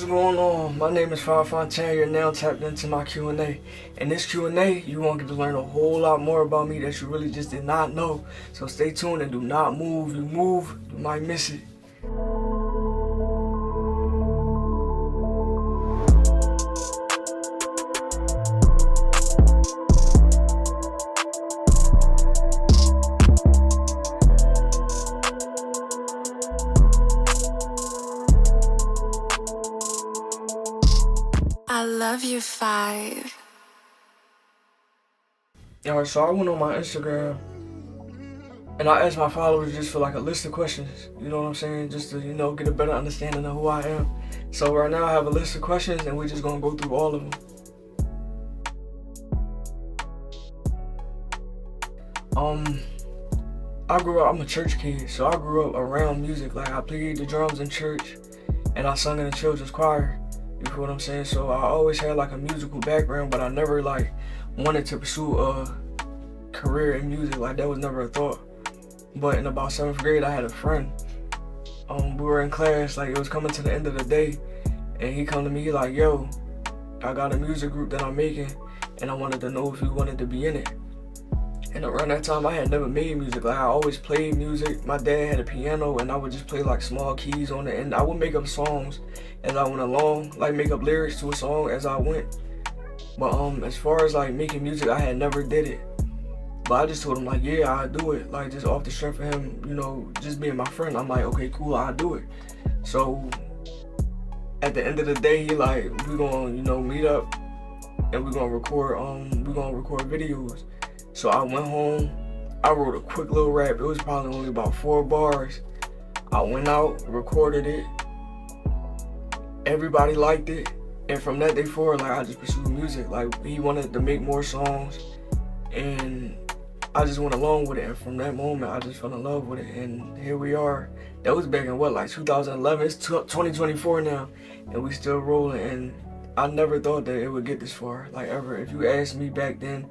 What's going on? My name is Fontaire. You're now tapped into my Q&A. In this Q&A, you won't get to learn a whole lot more about me that you really just did not know. So stay tuned and do not move. You move, you might miss it. I love you, 5. Alright, so I went on my Instagram and I asked my followers just for like a list of questions. You know what I'm saying? Just to, get a better understanding of who I am. So right now I have a list of questions and we're just gonna go through all of them. I'm a church kid, so I grew up around music. Like I played the drums in church and I sung in the children's choir. You feel what I'm saying? So I always had like a musical background, but I never like wanted to pursue a career in music. Like that was never a thought. But in about 7th grade, I had a friend. We were in class, like it was coming to the end of the day, and he come to me like, "Yo, I got a music group that I'm making, and I wanted to know if you wanted to be in it." And around that time, I had never made music. Like I always played music. My dad had a piano, and I would just play like small keys on it, and I would make up songs as I went along, like make up lyrics to a song as I went. But as far as like making music, I had never did it. But I just told him like, yeah, I'll do it. Like just off the strength of him, just being my friend. I'm like, okay, cool, I'll do it. So at the end of the day, he like, we gonna, meet up and we're gonna record videos. So I went home, I wrote a quick little rap. It was probably only about 4 bars. I went out, recorded it. Everybody liked it. And from that day forward, like I just pursued music. Like he wanted to make more songs and I just went along with it. And from that moment, I just fell in love with it. And here we are. That was back in 2011? It's 2024 now. And we still rolling. And I never thought that it would get this far, like ever. If you asked me back then,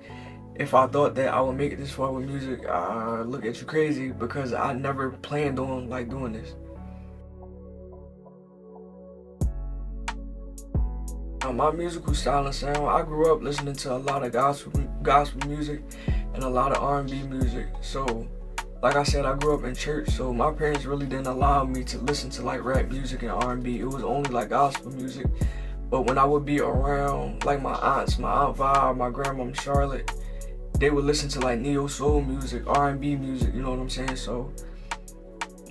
if I thought that I would make it this far with music, I look at you crazy because I never planned on like doing this. My musical style and sound, I grew up listening to a lot of gospel music and a lot of R&B music. So, like I said, I grew up in church, so my parents really didn't allow me to listen to like rap music and R&B. It was only like gospel music. But when I would be around like my Aunt Vi, my grandma Charlotte, they would listen to like neo soul music, R&B music, you know what I'm saying? So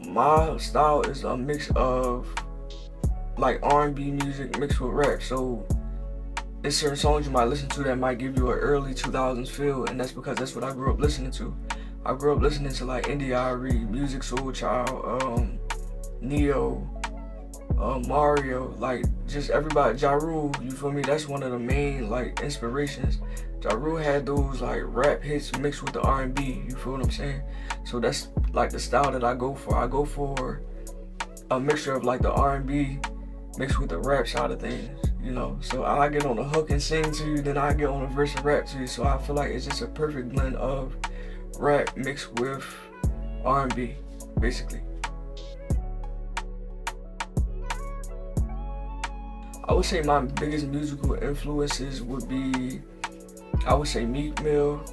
my style is a mix of like R&B music mixed with rap. So there's certain songs you might listen to that might give you an early 2000s feel, and that's because that's what I grew up listening to. I grew up listening to like Indie Music Soul Child, Neo, Mario, like just everybody, Ja Rule, you feel me? That's one of the main like inspirations. Ja Rule had those like rap hits mixed with the R&B, you feel what I'm saying? So that's like the style that I go for. I go for a mixture of like the R&B mixed with the rap side of things, So I get on the hook and sing to you, then I get on a verse and rap to you. So I feel like it's just a perfect blend of rap mixed with R&B, basically. I would say my biggest musical influences would be, I would say Meek Mill,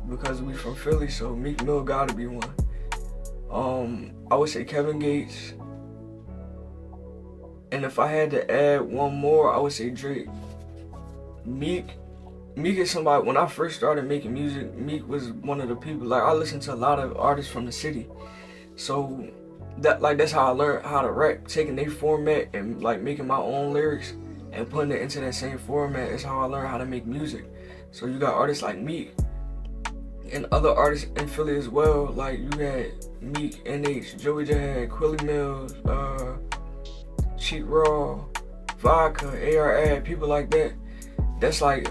because we from Philly, so Meek Mill gotta be one. I would say Kevin Gates. And if I had to add one more, I would say Drake. Meek is somebody, when I first started making music, Meek was one of the people, like I listened to a lot of artists from the city. So that's how I learned how to rap, taking their format and like making my own lyrics and putting it into that same format is how I learned how to make music. So you got artists like Meek and other artists in Philly as well. Like you had Meek, NH, Joey J, Quilly Mills, Cheat Raw, Vodka, AR, people like that. That's like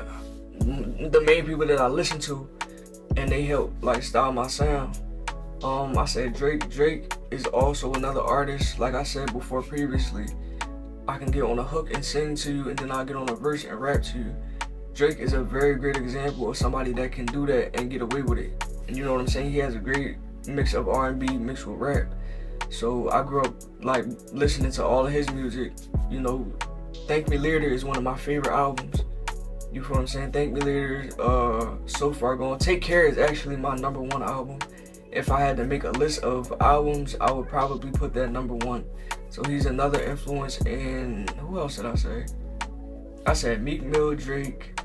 the main people that I listen to, and they help like style my sound. I said Drake. Drake is also another artist. Like I said before previously, I can get on a hook and sing to you, and then I get on a verse and rap to you. Drake is a very great example of somebody that can do that and get away with it. And you know what I'm saying? He has a great mix of R&B mixed with rap. So I grew up like listening to all of his music, Thank Me Later is one of my favorite albums. You feel what I'm saying? Thank Me Later, So Far Gone. Take Care is actually my #1 album. If I had to make a list of albums, I would probably put that #1. So he's another influence. And who else did I say? I said Meek Mill, Drake,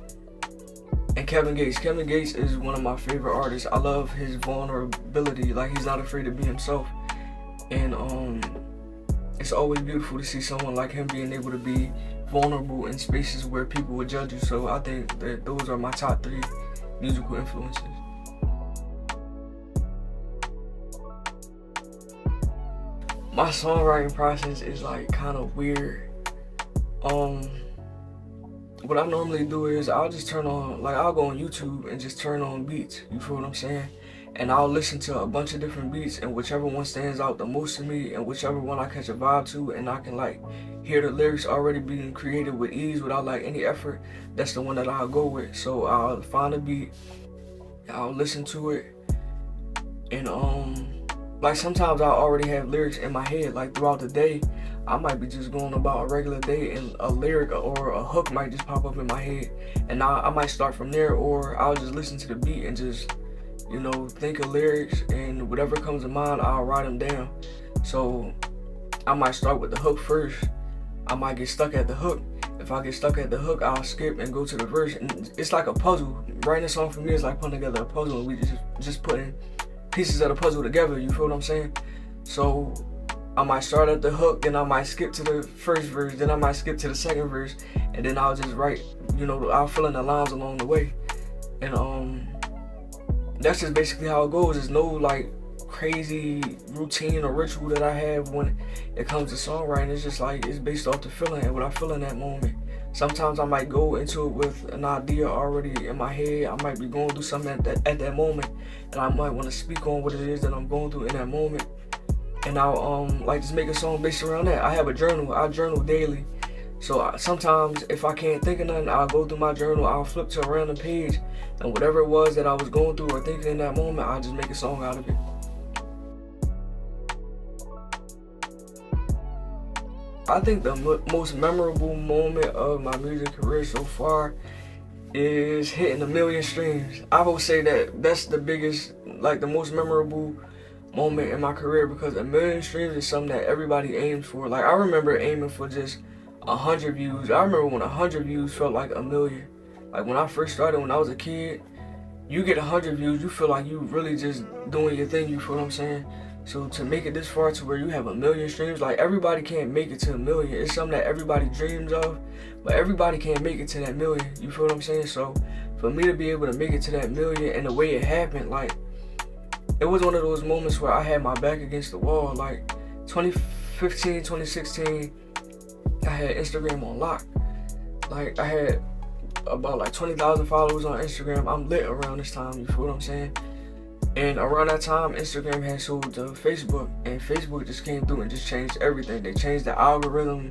and Kevin Gates. Kevin Gates is one of my favorite artists. I love his vulnerability. Like, he's not afraid to be himself. And it's always beautiful to see someone like him being able to be vulnerable in spaces where people would judge you. So I think that those are my top 3 musical influences. My songwriting process is like kind of weird. What I normally do is I'll just I'll go on YouTube and just turn on beats. You feel what I'm saying? And I'll listen to a bunch of different beats, and whichever one stands out the most to me, and whichever one I catch a vibe to, and I can like hear the lyrics already being created with ease without like any effort, that's the one that I'll go with. So I'll find a beat, I'll listen to it, and like sometimes I already have lyrics in my head. Like throughout the day, I might be just going about a regular day, and a lyric or a hook might just pop up in my head, and I might start from there, or I'll just listen to the beat and just, you know, think of lyrics, and whatever comes to mind, I'll write them down. So I might start with the hook first. I might get stuck at the hook. If I get stuck at the hook, I'll skip and go to the verse. And it's like a puzzle. Writing a song for me is like putting together a puzzle, and we just putting pieces of the puzzle together. You feel what I'm saying? So I might start at the hook, then I might skip to the first verse, then I might skip to the second verse, and then I'll just write, you know, I'll fill in the lines along the way. And that's just basically how it goes. There's no like crazy routine or ritual that I have when it comes to songwriting. It's just like, it's based off the feeling and what I feel in that moment. Sometimes I might go into it with an idea already in my head. I might be going through something at that moment, and I might want to speak on what it is that I'm going through in that moment. And I'll like just make a song based around that. I have a journal. I journal daily. So sometimes if I can't think of nothing, I'll go through my journal, I'll flip to a random page, and whatever it was that I was going through or thinking in that moment, I'll just make a song out of it. I think the most memorable moment of my music career so far is hitting 1 million streams. I will say that that's the biggest, like the most memorable moment in my career, because 1 million streams is something that everybody aims for. Like I remember aiming for just 100 views. I remember when 100 views felt like 1 million. Like when I first started, when I was a kid, you get 100 views, you feel like you really just doing your thing. You feel what I'm saying? So to make it this far to where you have 1 million streams, like everybody can't make it to 1 million. It's something that everybody dreams of, but everybody can't make it to that million. You feel what I'm saying? So for me to be able to make it to that million and the way it happened, like it was one of those moments where I had my back against the wall. Like 2015, 2016, I had Instagram on lock. Like I had about like 20,000 followers on Instagram. I'm lit around this time, you feel what I'm saying? And around that time, Instagram had sold to Facebook, and Facebook just came through and just changed everything. They changed the algorithm.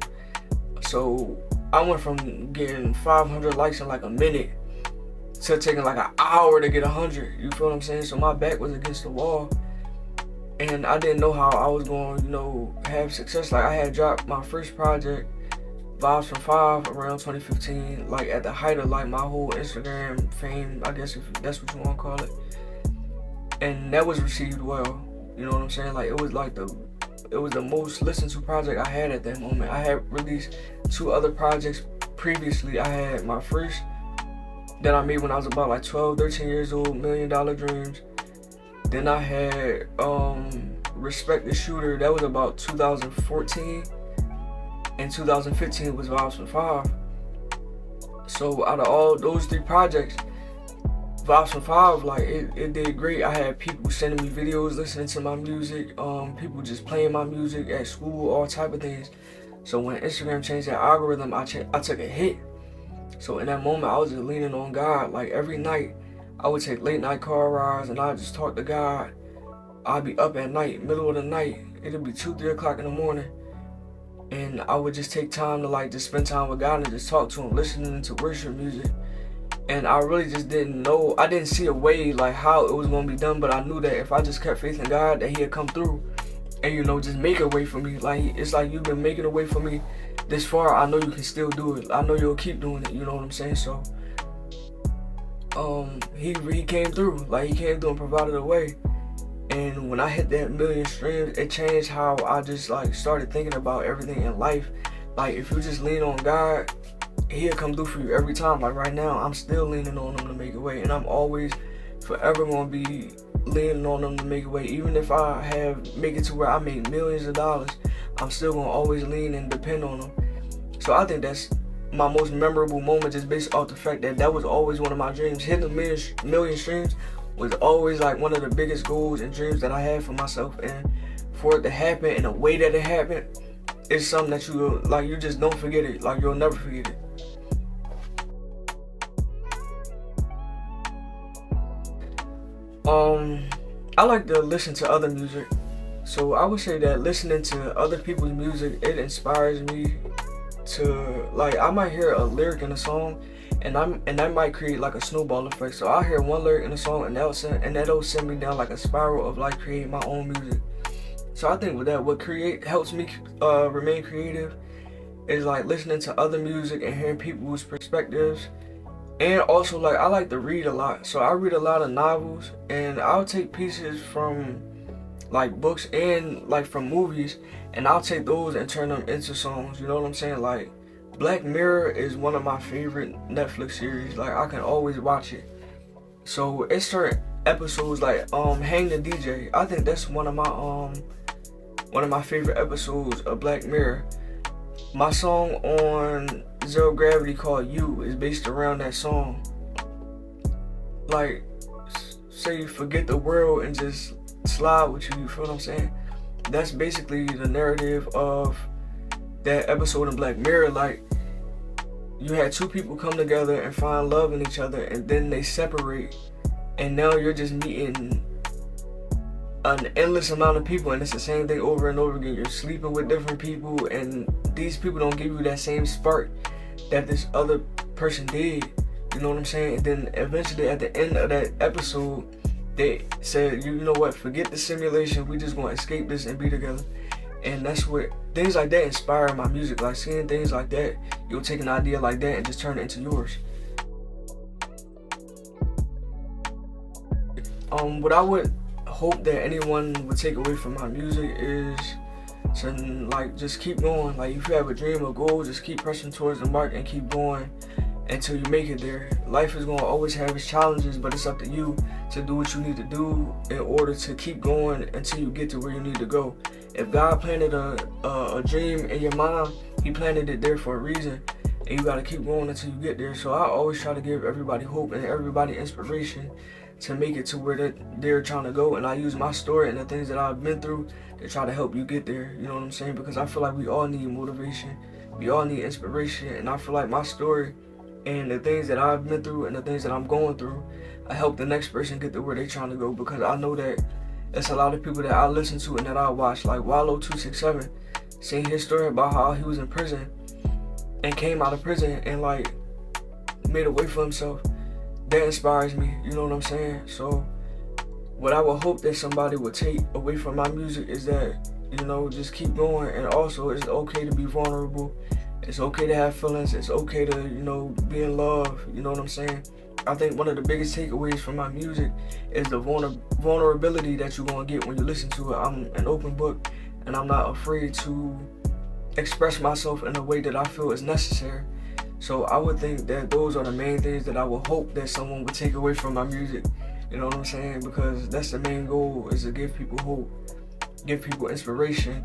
So I went from getting 500 likes in like a minute to taking like an hour to get 100. You feel what I'm saying? So my back was against the wall, and I didn't know how I was going to, you know, have success. Like I had dropped my first project, Vibes from 5, around 2015, like at the height of like my whole Instagram fame, I guess if that's what you want to call it. And that was received well. You know what I'm saying? Like it was the most listened to project I had at that moment. I had released 2 other projects previously. I had my first that I made when I was about like 12, 13 years old, $1 Million Dreams. Then I had Respect the Shooter. That was about 2014. And 2015 was Vibes from 5. So out of all those 3 projects, Vibes from 5, like it did great. I had people sending me videos, listening to my music, people just playing my music at school, all type of things. So when Instagram changed that algorithm, I took a hit. So in that moment, I was just leaning on God. Like every night, I would take late night car rides, and I'd just talk to God. I'd be up at night, middle of the night. It'd be 2, 3 o'clock in the morning. And I would just take time to like just spend time with God and just talk to him, listening to worship music. And I really just didn't know, I didn't see a way like how it was going to be done, but I knew that if I just kept faith in God, that he'd come through. and just make a way for me. Like, it's like you've been making a way for me this far. I know you can still do it. I know you'll keep doing it. You know what I'm saying? So he came through. Like, he came through and provided a way. And when I hit that 1,000,000 streams, it changed how I just like started thinking about everything in life. Like, if you just lean on God, he'll come through for you every time. Like, right now, I'm still leaning on him to make a way, and I'm always forever gonna be leaning on him to make a way. Even if I make it to where I make millions of dollars, I'm still gonna always lean and depend on him. So I think that's my most memorable moment, just based off the fact that was always one of my dreams. Hitting a million streams was always like one of the biggest goals and dreams that I had for myself, and for it to happen in a way that it happened, it's something that you just don't forget it. Like, you'll never forget it. I like to listen to other music. So I would say that listening to other people's music, it inspires me to, like, I might hear a lyric in a song, and that might create like a snowball effect. So I hear one lyric in a song, and that'll send me down like a spiral of like creating my own music. So I think with that, what helps me remain creative is like listening to other music and hearing people's perspectives. And also, like, I like to read a lot. So I read a lot of novels, and I'll take pieces from like books and like from movies, and I'll take those and turn them into songs. You know what I'm saying? Like, Black Mirror is one of my favorite Netflix series. Like, I can always watch it. So it's certain episodes like Hang the DJ. I think that's one of my favorite episodes of Black Mirror. My song on Zero Gravity called You is based around that song. Like, say forget the world and just slide with you feel what I'm saying? That's basically the narrative of that episode in Black Mirror. Like, you had two people come together and find love in each other, and then they separate, and now you're just meeting an endless amount of people, and it's the same thing over and over again. You're sleeping with different people, and these people don't give you that same spark that this other person did. You know what I'm saying? And then eventually at the end of that episode, they said, you know what, forget the simulation, we just gonna escape this and be together. And that's what things like that inspire my music. Like, seeing things like that, you'll take an idea like that and just turn it into yours. What I would hope that anyone would take away from my music is to, like, just keep going. Like, if you have a dream or goal, just keep pressing towards the mark and keep going until you make it there. Life is going to always have its challenges, but it's up to you to do what you need to do in order to keep going until you get to where you need to go. If God planted a dream in your mind, he planted it there for a reason, and you got to keep going until you get there. So I always try to give everybody hope and everybody inspiration to make it to where they're trying to go, and I use my story and the things that I've been through to try to help you get there. You know what I'm saying? Because I feel like we all need motivation, we all need inspiration, and I feel like my story and the things that I've been through and the things that I'm going through, I help the next person get to where they're trying to go, because I know that there's a lot of people that I listen to and that I watch, like Wallow267, seeing his story about how he was in prison and came out of prison and like made a way for himself. That inspires me, you know what I'm saying? So what I would hope that somebody would take away from my music is that, just keep going. And also, it's okay to be vulnerable. It's okay to have feelings. It's okay to, be in love. You know what I'm saying? I think one of the biggest takeaways from my music is the vulnerability that you're going to get when you listen to it. I'm an open book, and I'm not afraid to express myself in a way that I feel is necessary. So I would think that those are the main things that I would hope that someone would take away from my music. You know what I'm saying? Because that's the main goal, is to give people hope, give people inspiration,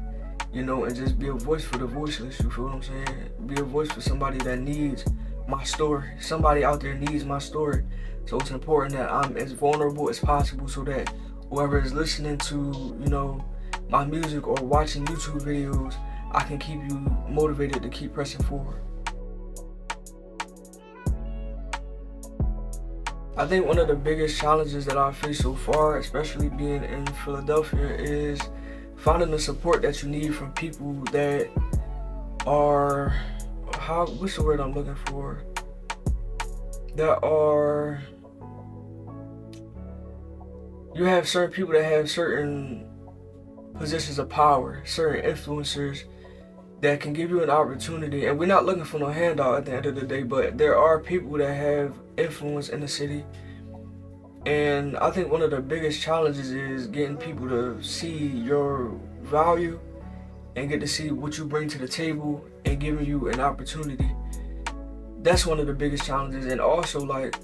and just be a voice for the voiceless. You feel what I'm saying? Be a voice for somebody that needs my story. Somebody out there needs my story. So it's important that I'm as vulnerable as possible, so that whoever is listening to, my music or watching YouTube videos, I can keep you motivated to keep pressing forward. I think one of the biggest challenges that I've faced so far, especially being in Philadelphia, is finding the support that you need from people that are, what's the word I'm looking for? You have certain people that have certain positions of power, certain influencers that can give you an opportunity. And we're not looking for no handout at the end of the day, but there are people that have influence in the city. And I think one of the biggest challenges is getting people to see your value and get to see what you bring to the table and giving you an opportunity. That's one of the biggest challenges. And also, like,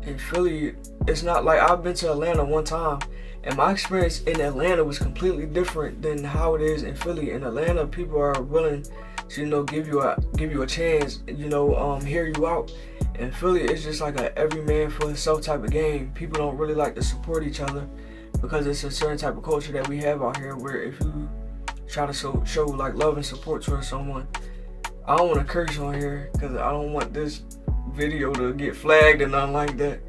in Philly, it's not like, I've been to Atlanta one time, and my experience in Atlanta was completely different than how it is in Philly. In Atlanta, people are willing to, give you a chance, hear you out. In Philly, it's just like a every man for himself type of game. People don't really like to support each other because it's a certain type of culture that we have out here where if you try to show like love and support towards someone, I don't want to curse on here because I don't want this video to get flagged and nothing like that.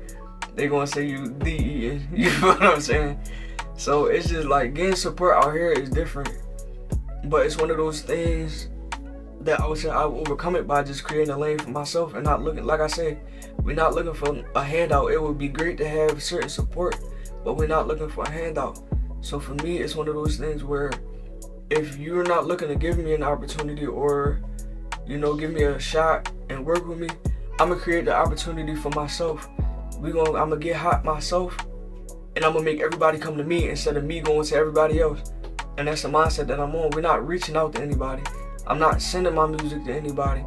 They gonna say you DE, you know what I'm saying? So it's just like getting support out here is different, but it's one of those things that I would say I would overcome it by just creating a lane for myself and not looking, like I said, we're not looking for a handout. It would be great to have certain support, but we're not looking for a handout. So for me, it's one of those things where if you're not looking to give me an opportunity or, give me a shot and work with me, I'm gonna create the opportunity for myself. I'm gonna get hot myself, and I'm gonna make everybody come to me instead of me going to everybody else. And that's the mindset that I'm on. We're not reaching out to anybody. I'm not sending my music to anybody.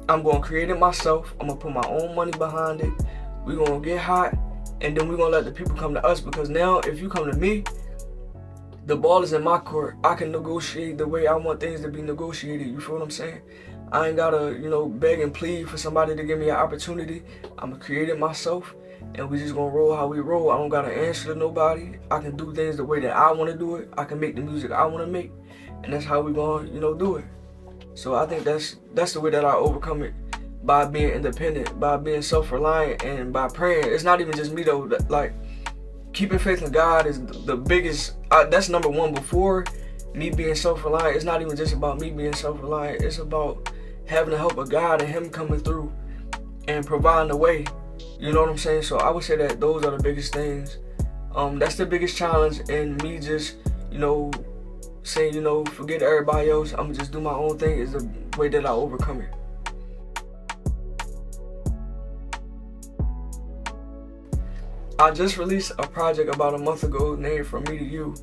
I'm gonna create it myself. I'm gonna put my own money behind it. We're gonna get hot, and then we're gonna let the people come to us, because now if you come to me, the ball is in my court. I can negotiate the way I want things to be negotiated. You feel what I'm saying? I ain't gotta, beg and plead for somebody to give me an opportunity. I'm gonna create it myself, and we just gonna roll how we roll. I don't gotta answer to nobody. I can do things the way that I wanna do it. I can make the music I wanna make, and that's how we gonna, do it. So I think that's the way that I overcome it, by being independent, by being self-reliant, and by praying. It's not even just me though. Like, keeping faith in God is the biggest. That's number one. Before me being self-reliant, it's not even just about me being self-reliant. It's about having the help of God and Him coming through and providing the way. You know what I'm saying? So I would say that those are the biggest things. That's the biggest challenge, and me just, saying, forget everybody else, I'm gonna just do my own thing, is the way that I overcome it. I just released a project about a month ago named From Me to You.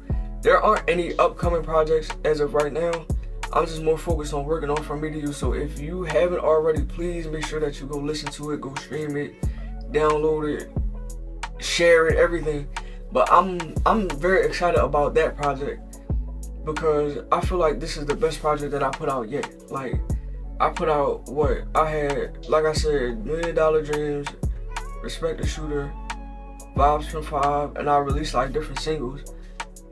There aren't any upcoming projects as of right now. I'm just more focused on working on From Me to You. So if you haven't already, please make sure that you go listen to it, go stream it, download it, share it, everything. But I'm very excited about that project because I feel like this is the best project that I put out yet. Like, I put out what I had, like I said, $1 Million Dreams, Respect the Shooter, Vibes from 5, and I released like different singles.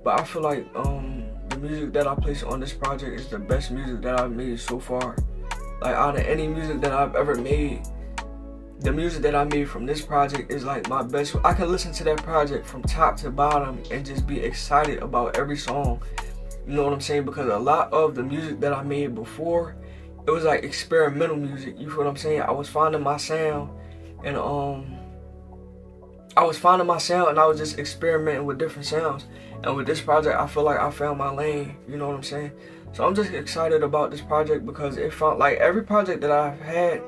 But I feel like the music that I placed on this project is the best music that I've made so far. Like, out of any music that I've ever made, the music that I made from this project is like my best. I can listen to that project from top to bottom and just be excited about every song. You know what I'm saying? Because a lot of the music that I made before, it was like experimental music. You feel what I'm saying? I was finding my sound, and I was just experimenting with different sounds. And with this project, I feel like I found my lane. You know what I'm saying? So I'm just excited about this project because it felt like every project that I've had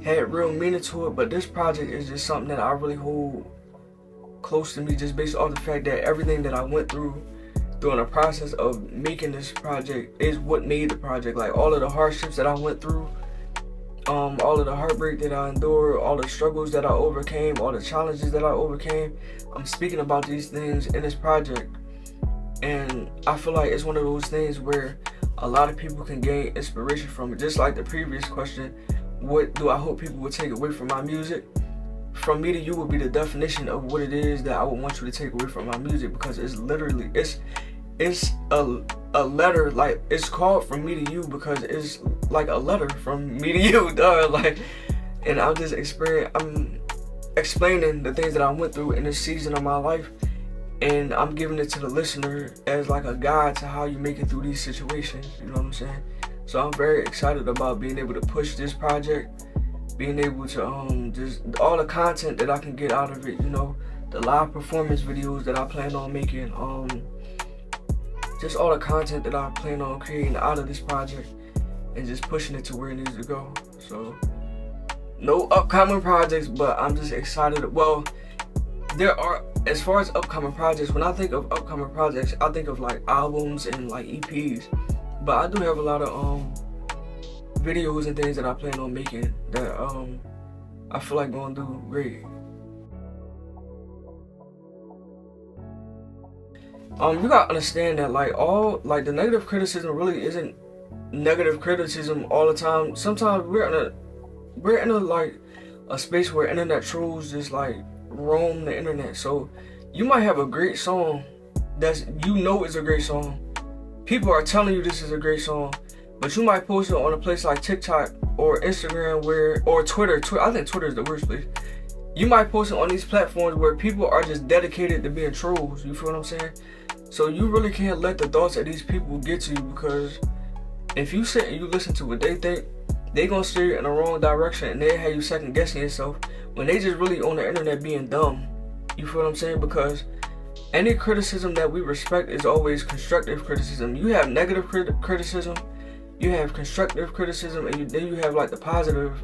real meaning to it, but this project is just something that I really hold close to me, just based off the fact that everything that I went through during the process of making this project is what made the project. Like, all of the hardships that I went through, all of the heartbreak that I endured, all the struggles that I overcame, all the challenges that I overcame, I'm speaking about these things in this project. And I feel like it's one of those things where a lot of people can gain inspiration from it. Just like the previous question, what do I hope people would take away from my music? From Me to You would be the definition of what it is that I would want you to take away from my music, because it's literally, it's a letter. Like, it's called From Me to You because it's like a letter from me to you, duh. Like, and I'm explaining the things that I went through in this season of my life, and I'm giving it to the listener as like a guide to how you make it through these situations. You know what I'm saying? So I'm very excited about being able to push this project, being able to just all the content that I can get out of it, the live performance videos that I plan on making, just all the content that I plan on creating out of this project and just pushing it to where it needs to go. So no upcoming projects, but I'm just excited. Well, there are, as far as upcoming projects, when I think of upcoming projects, I think of like albums and like EPs. But I do have a lot of videos and things that I plan on making that I feel like gonna do great. You gotta understand that the negative criticism really isn't negative criticism all the time. Sometimes we're in a like a space where internet trolls just like roam the internet. So you might have a great song that's is a great song. People are telling you this is a great song, but you might post it on a place like TikTok or Instagram or Twitter. I think Twitter is the worst place. You might post it on these platforms where people are just dedicated to being trolls. You feel what I'm saying? So you really can't let the thoughts of these people get to you, because if you sit and you listen to what they think, they gonna steer you in the wrong direction, and they have you second guessing yourself when they just really on the internet being dumb. You feel what I'm saying? Because any criticism that we respect is always constructive criticism. You have negative criticism, you have constructive criticism, and then you have like the positive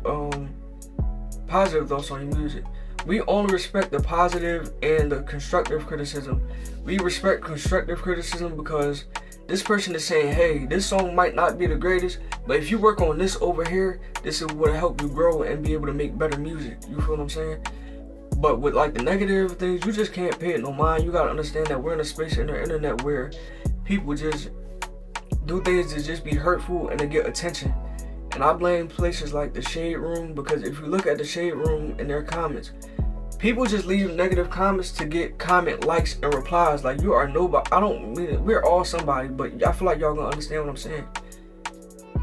thoughts on your music. We only respect the positive and the constructive criticism. We respect constructive criticism because this person is saying, hey, this song might not be the greatest, but if you work on this over here, this is what will help you grow and be able to make better music. You feel what I'm saying? But with like the negative things, you just can't pay it no mind. You gotta understand that we're in a space in the internet where people just do things to just be hurtful and to get attention. And I blame places like the Shade Room, because if you look at the Shade Room and their comments, people just leave negative comments to get comment likes and replies. Like, you are nobody. I don't mean it. We're all somebody, but I feel like y'all gonna understand what I'm saying.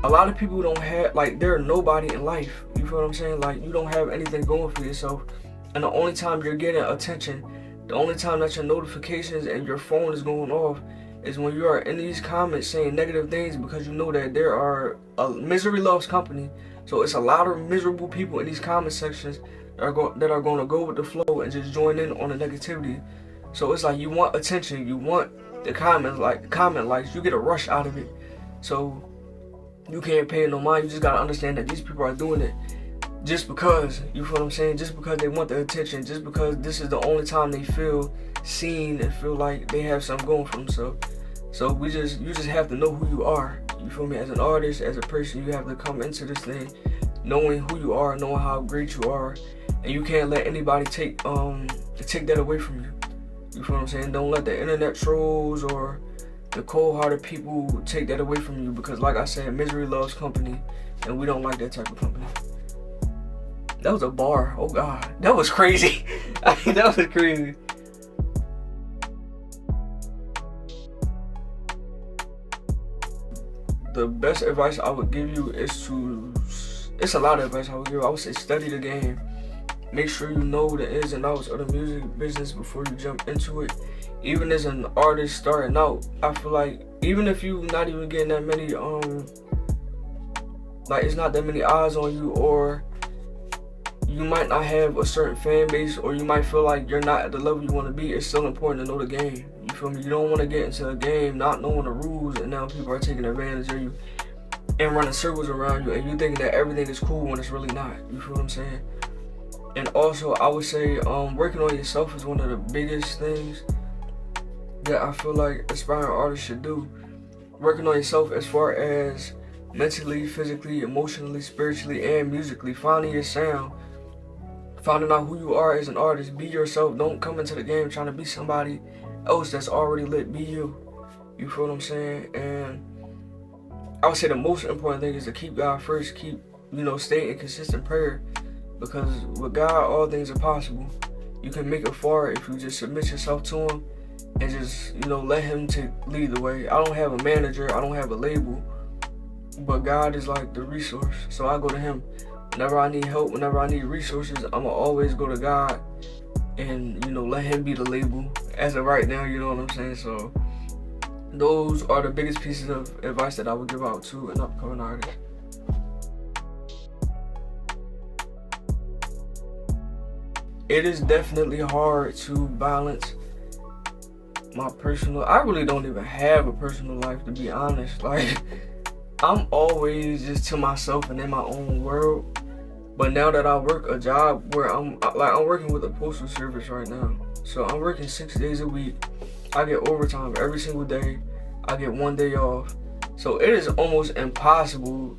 A lot of people don't have, like, they're nobody in life. You feel what I'm saying? Like, you don't have anything going for yourself. And the only time you're getting attention, the only time that your notifications and your phone is going off is when you are in these comments saying negative things, because you know that there are misery loves company. So it's a lot of miserable people in these comment sections that are going to go with the flow and just join in on the negativity. So it's like you want attention, you want the comment likes, you get a rush out of it. So you can't pay it no mind. You just gotta understand that these people are doing it just because, you feel what I'm saying, just because they want the attention, just because this is the only time they feel seen and feel like they have something going for themselves. So you just have to know who you are. You feel me? As an artist, as a person, you have to come into this thing knowing who you are, knowing how great you are, and you can't let anybody take that away from you. You feel what I'm saying? Don't let the internet trolls or the cold-hearted people take that away from you, because like I said, misery loves company, and we don't like that type of company. That was a bar. Oh God, that was crazy. That was crazy. The best advice I would give you is it's a lot of advice I would give you. I would say study the game. Make sure you know the ins and outs of the music business before you jump into it. Even as an artist starting out, I feel like even if you're not even getting that many, like it's not that many eyes on you, or you might not have a certain fan base, or you might feel like you're not at the level you want to be, it's still important to know the game. You feel me? You don't want to get into a game not knowing the rules, and now people are taking advantage of you and running circles around you, and you thinking that everything is cool when it's really not. You feel what I'm saying? And also, I would say working on yourself is one of the biggest things that I feel like aspiring artists should do. Working on yourself as far as mentally, physically, emotionally, spiritually, and musically. Finding your sound. Finding out who you are as an artist. Be yourself. Don't come into the game trying to be somebody else that's already lit. Be you. You feel what I'm saying? And I would say the most important thing is to keep God first. Stay in consistent prayer. Because with God, all things are possible. You can make it far if you just submit yourself to Him and just, let Him lead the way. I don't have a manager. I don't have a label. But God is like the resource. So I go to Him. Whenever I need help, whenever I need resources, I'm going to always go to God and, let Him be the label. As of right now, you know what I'm saying? So those are the biggest pieces of advice that I would give out to an upcoming artist. It is definitely hard to balance my personal, I really don't even have a personal life, to be honest. Like, I'm always just to myself and in my own world. But now that I work a job where I'm working with the postal service right now. So I'm working 6 days a week. I get overtime every single day. I get 1 day off. So it is almost impossible.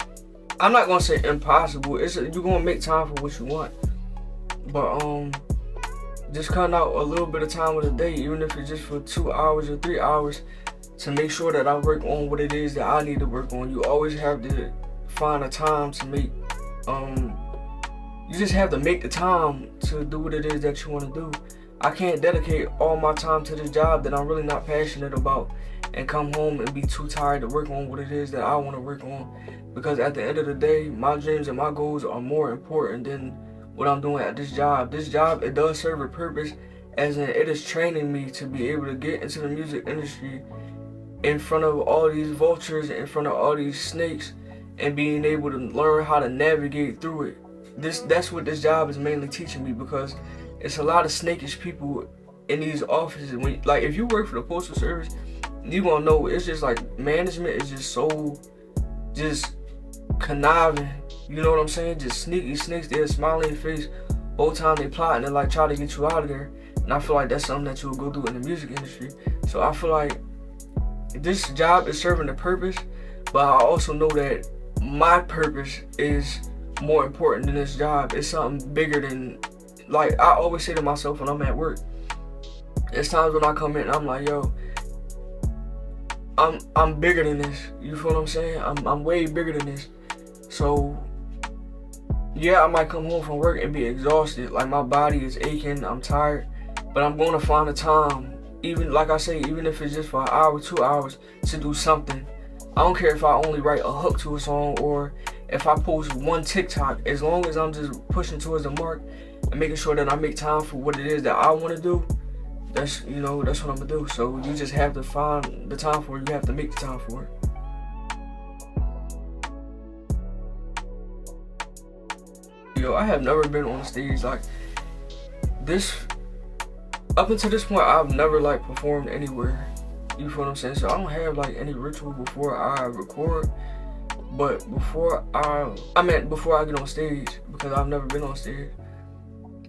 I'm not gonna say impossible. You're gonna make time for what you want. But just cutting out a little bit of time of the day, even if it's just for 2 hours or 3 hours, to make sure that I work on what it is that I need to work on. You always have to find a time to make. You just have to make the time to do what it is that you want to do. I can't dedicate all my time to this job that I'm really not passionate about and come home and be too tired to work on what it is that I want to work on. Because at the end of the day, my dreams and my goals are more important than what I'm doing at this job. This job, it does serve a purpose, as in it is training me to be able to get into the music industry in front of all these vultures, in front of all these snakes, and being able to learn how to navigate through it. That's what this job is mainly teaching me, because it's a lot of snakish people in these offices. Like, if you work for the postal service, you gonna know it's just like management is just so conniving. You know what I'm saying? Just sneaky snakes. They're smiling in your face whole time they plotting and like try to get you out of there. And I feel like that's something that you will go through in the music industry. So I feel like this job is serving a purpose, but I also know that my purpose is more important than this job. It's something bigger than, like I always say to myself when I'm at work, there's times when I come in and I'm like, yo, I'm bigger than this. You feel what I'm saying? I'm way bigger than this. So yeah, I might come home from work and be exhausted, like my body is aching, I'm tired, but I'm going to find a time, even like I say, even if it's just for an hour, 2 hours, to do something. I don't care if I only write a hook to a song or if I post one TikTok, as long as I'm just pushing towards the mark and making sure that I make time for what it is that I want to do. That's what I'm gonna do. So you just have to find the time for it. You have to make the time for it. Yo, I have never been on stage like this. Up until this point, I've never like performed anywhere. You feel what I'm saying? So I don't have like any ritual before I record. But before I get on stage, because I've never been on stage.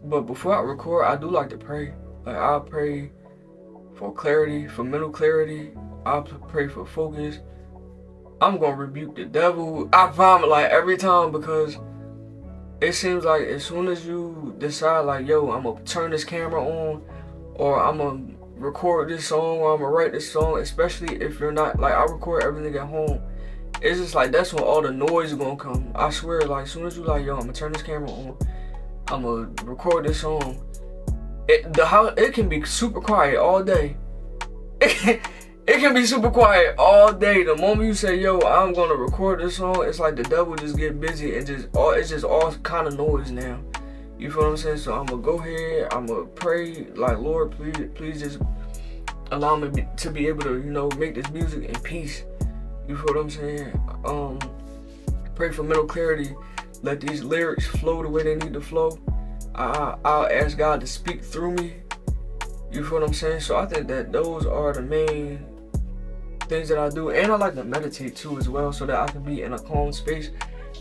But before I record, I do like to pray. Like, I pray for clarity, for mental clarity. I pray for focus. I'm gonna rebuke the devil. I vomit like every time, because it seems like as soon as you decide like, yo, I'm gonna turn this camera on, or I'm gonna record this song, or I'm gonna write this song, especially if you're not, like I record everything at home. It's just like, that's when all the noise is gonna come. I swear, like, as soon as you like, yo, I'm gonna turn this camera on, I'm gonna record this song. It can be super quiet all day. It can be super quiet all day. The moment you say, yo, I'm gonna record this song, it's like the devil just get busy and it's just all kind of noise now. You feel what I'm saying? So I'm gonna go ahead, I'm gonna pray, like, Lord, please just allow me to be able to, make this music in peace. You feel what I'm saying? Pray for mental clarity. Let these lyrics flow the way they need to flow. I'll ask God to speak through me. You feel what I'm saying? So I think that those are the main things that I do. And I like to meditate too as well, so that I can be in a calm space.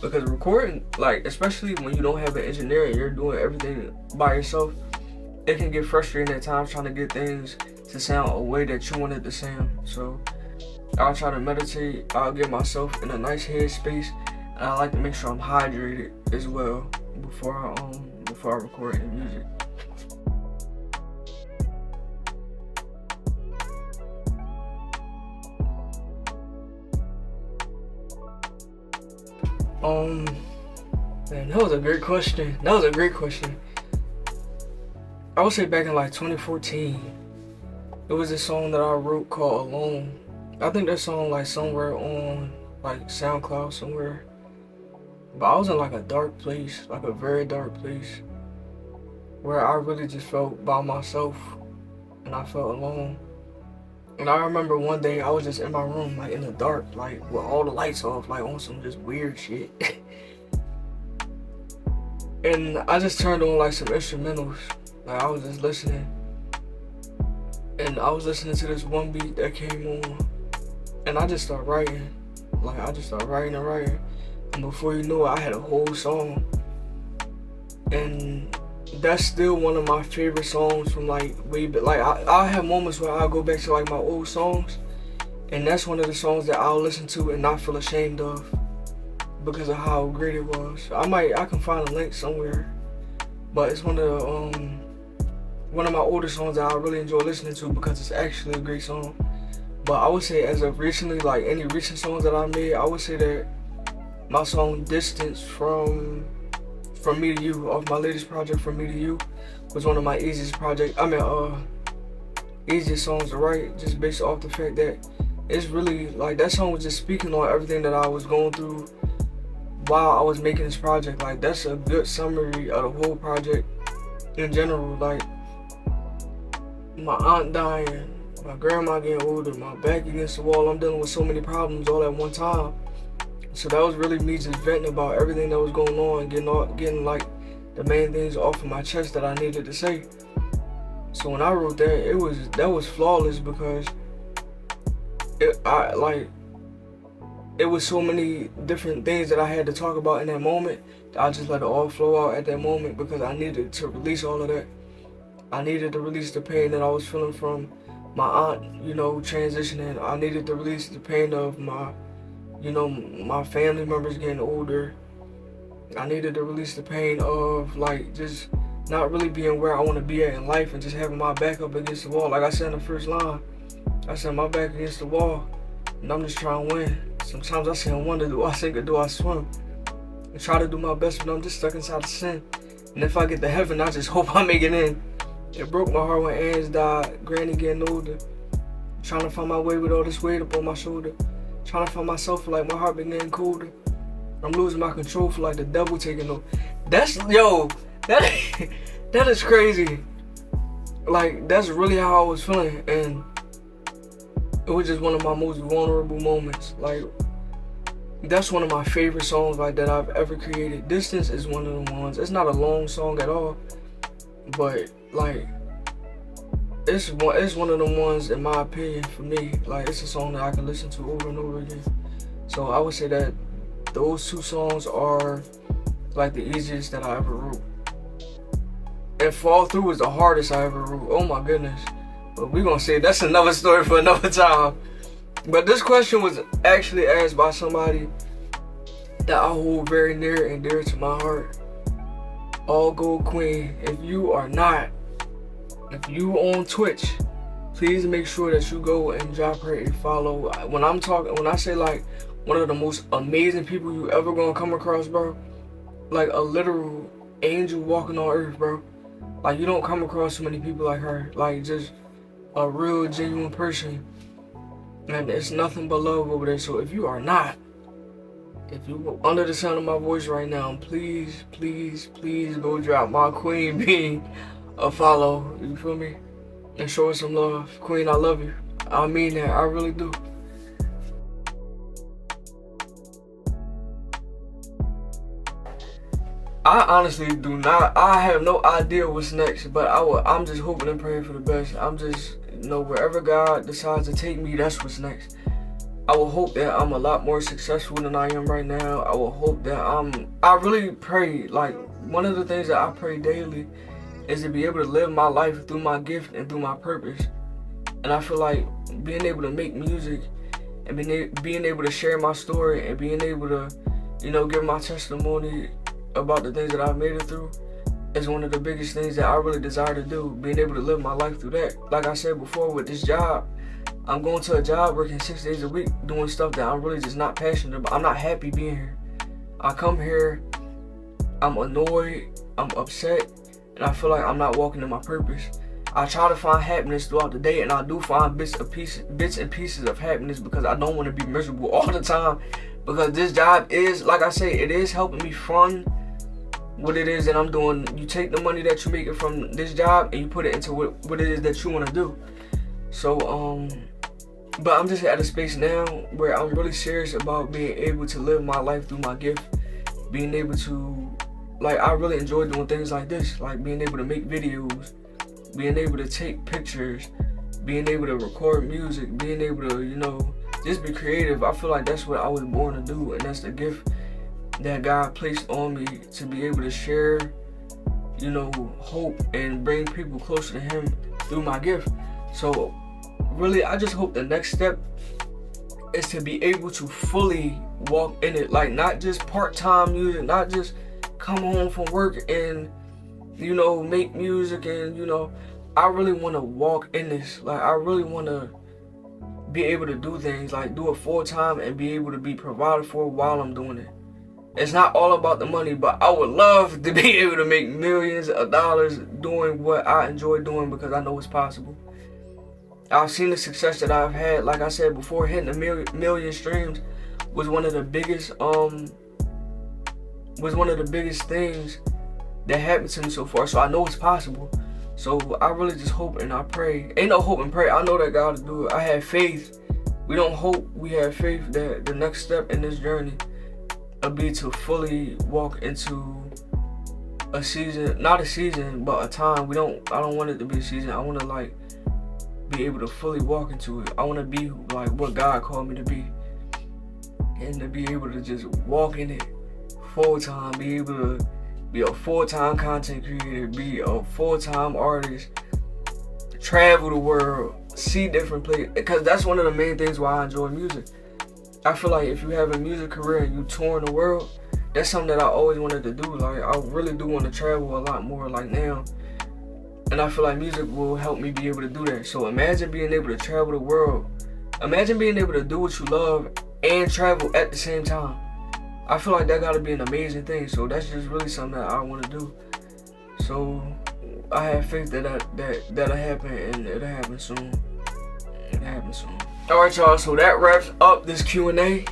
Because recording, like, especially when you don't have an engineer and you're doing everything by yourself, it can get frustrating at times trying to get things to sound a way that you want it to sound. So I'll try to meditate. I'll get myself in a nice headspace, and I like to make sure I'm hydrated as well before I record any music. Man, that was a great question. I would say back in like 2014, it was this song that I wrote called Alone. I think that song like somewhere on like SoundCloud somewhere. But I was in like a dark place, like a very dark place, where I really just felt by myself and I felt alone. And I remember one day I was just in my room, like in the dark, like with all the lights off, like on some just weird shit. And I just turned on like some instrumentals. Like, I was just listening. and I was listening to this one beat that came on, and I just started writing. Like, I just started writing and writing, and before you know it, I had a whole song. And that's still one of my favorite songs from like way back. Like, I have moments where I'll go back to like my old songs, and that's one of the songs that I'll listen to and not feel ashamed of because of how great it was. I can find a link somewhere, but it's one of my older songs that I really enjoy listening to because it's actually a great song. But I would say, as of recently, like any recent songs that I made, I would say that my song "Distance" from Me to You, off my latest project, From Me to You, was one of my easiest easiest songs to write, just based off the fact that it's really like that song was just speaking on everything that I was going through while I was making this project. Like, that's a good summary of the whole project in general. Like, my aunt dying, my grandma getting older, my back against the wall, I'm dealing with so many problems all at one time. So that was really me just venting about everything that was going on, getting like the main things off of my chest that I needed to say. So when I wrote that, that was flawless because it was so many different things that I had to talk about in that moment. I just let it all flow out at that moment because I needed to release all of that. I needed to release the pain that I was feeling from my aunt, transitioning. I needed to release the pain of my family members getting older. I needed to release the pain of like just not really being where I want to be at in life and just having my back up against the wall. Like I said in the first line, I said my back against the wall and I'm just trying to win. Sometimes I sit and wonder, do I sink or do I swim? I try to do my best, but I'm just stuck inside the sin. And if I get to heaven, I just hope I make it in. It broke my heart when Ange died, Granny getting older. Trying to find my way with all this weight up on my shoulder. Trying to find myself, for like my heart been getting colder. I'm losing my control, for like the devil taking over. That is crazy. Like, that's really how I was feeling, and it was just one of my most vulnerable moments. Like, that's one of my favorite songs like that I've ever created. Distance is one of the ones. It's not a long song at all, but like it's one of the ones, in my opinion, for me. Like, it's a song that I can listen to over and over again. So I would say that those two songs are like the easiest that I ever wrote. And Fall Through was the hardest I ever wrote. Oh my goodness. But we're gonna say that's another story for another time. But this question was actually asked by somebody that I hold very near and dear to my heart. All Gold Queen, if you on Twitch, please make sure that you go and drop her a follow. When I say like one of the most amazing people you ever gonna come across, bro, like a literal angel walking on earth, bro. Like, you don't come across so many people like her. Like, just a real genuine person, and it's nothing but love over there. So if you are under the sound of my voice right now, please go drop my queen bee a follow. You feel me? And show her some love. Queen, I love you. I mean that. I really do. I honestly do not. I have no idea what's next, but I'm just hoping and praying for the best. I'm just, wherever God decides to take me, that's what's next. I will hope that I'm a lot more successful than I am right now. I will hope that I really pray, like, one of the things that I pray daily is to be able to live my life through my gift and through my purpose. And I feel like being able to make music and being able to share my story and being able to, give my testimony about the things that I've made it through is one of the biggest things that I really desire to do. Being able to live my life through that. Like I said before, with this job, I'm going to a job working 6 days a week doing stuff that I'm really just not passionate about. I'm not happy being here. I come here, I'm annoyed, I'm upset, and I feel like I'm not walking in my purpose. I try to find happiness throughout the day, and I do find bits and pieces of happiness because I don't want to be miserable all the time. Because this job is, like I say, it is helping me fund what it is that I'm doing. You take the money that you make it from this job and you put it into what it is that you want to do. So, but I'm just at a space now where I'm really serious about being able to live my life through my gift. Being able to, like, I really enjoy doing things like this. Like being able to make videos, being able to take pictures, being able to record music, being able to, you know, just be creative. I feel like that's what I was born to do, and that's the gift that God placed on me, to be able to share, you know, hope and bring people closer to Him through my gift. So really, I just hope the next step is to be able to fully walk in it, like not just part-time music, not just come home from work and, you know, make music. And, you know, I really want to walk in this. Like, I really want to be able to do things, like do it full-time and be able to be provided for while I'm doing it. It's not all about the money, but I would love to be able to make millions of dollars doing what I enjoy doing, because I know it's possible. I've seen the success that I've had. Like I said before, hitting a million streams was one of the biggest things that happened to me so far. So I know it's possible. So I really just hope and I pray. Ain't no hope and pray. I know that God will do it. I have faith. We don't hope, we have faith that the next step in this journey will be to fully walk into a season, not a season, but a time. I don't want it to be a season. I want to, like, be able to fully walk into it. I want to be like what God called me to be, and to be able to just walk in it full time, be able to be a full-time content creator, be a full-time artist, travel the world, see different places, because that's one of the main things why I enjoy music. I feel like if you have a music career and you touring the world, that's something that I always wanted to do. Like, I really do want to travel a lot more, like now. And I feel like music will help me be able to do that. So imagine being able to travel the world. Imagine being able to do what you love and travel at the same time. I feel like that gotta be an amazing thing. So that's just really something that I want to do. So I have faith that'll happen, and it'll happen soon. It'll happen soon. Alright, y'all, so that wraps up this Q&A.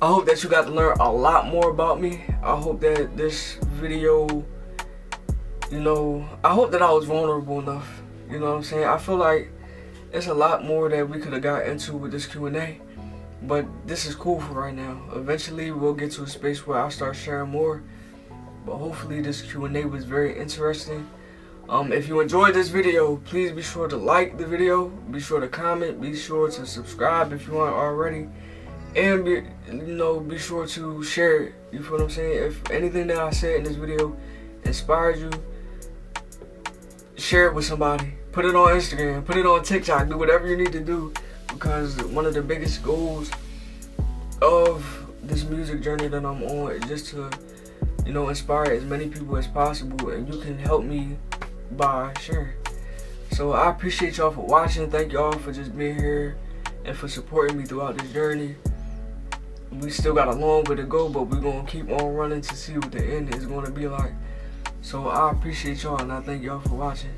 I hope that you got to learn a lot more about me. I hope that this video, you know, I hope that I was vulnerable enough. You know what I'm saying? I feel like there's a lot more that we could have got into with this Q&A. But this is cool for right now. Eventually, we'll get to a space where I'll start sharing more. But hopefully, this Q&A was very interesting. If you enjoyed this video, please be sure to like the video. Be sure to comment. Be sure to subscribe if you aren't already. And be sure to share it. You feel what I'm saying? If anything that I said in this video inspired you, share it with somebody. Put it on Instagram. Put it on TikTok. Do whatever you need to do. Because one of the biggest goals of this music journey that I'm on is just to, you know, inspire as many people as possible. And you can help me by sharing. So I appreciate y'all for watching. Thank y'all for just being here and for supporting me throughout this journey. We still got a long way to go, but we're going to keep on running to see what the end is going to be like. So I appreciate y'all, and I thank y'all for watching.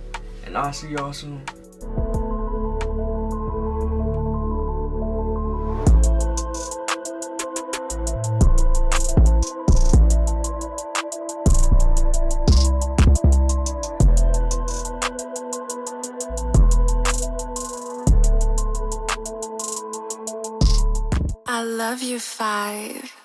And I'll see y'all soon. I love you, 5.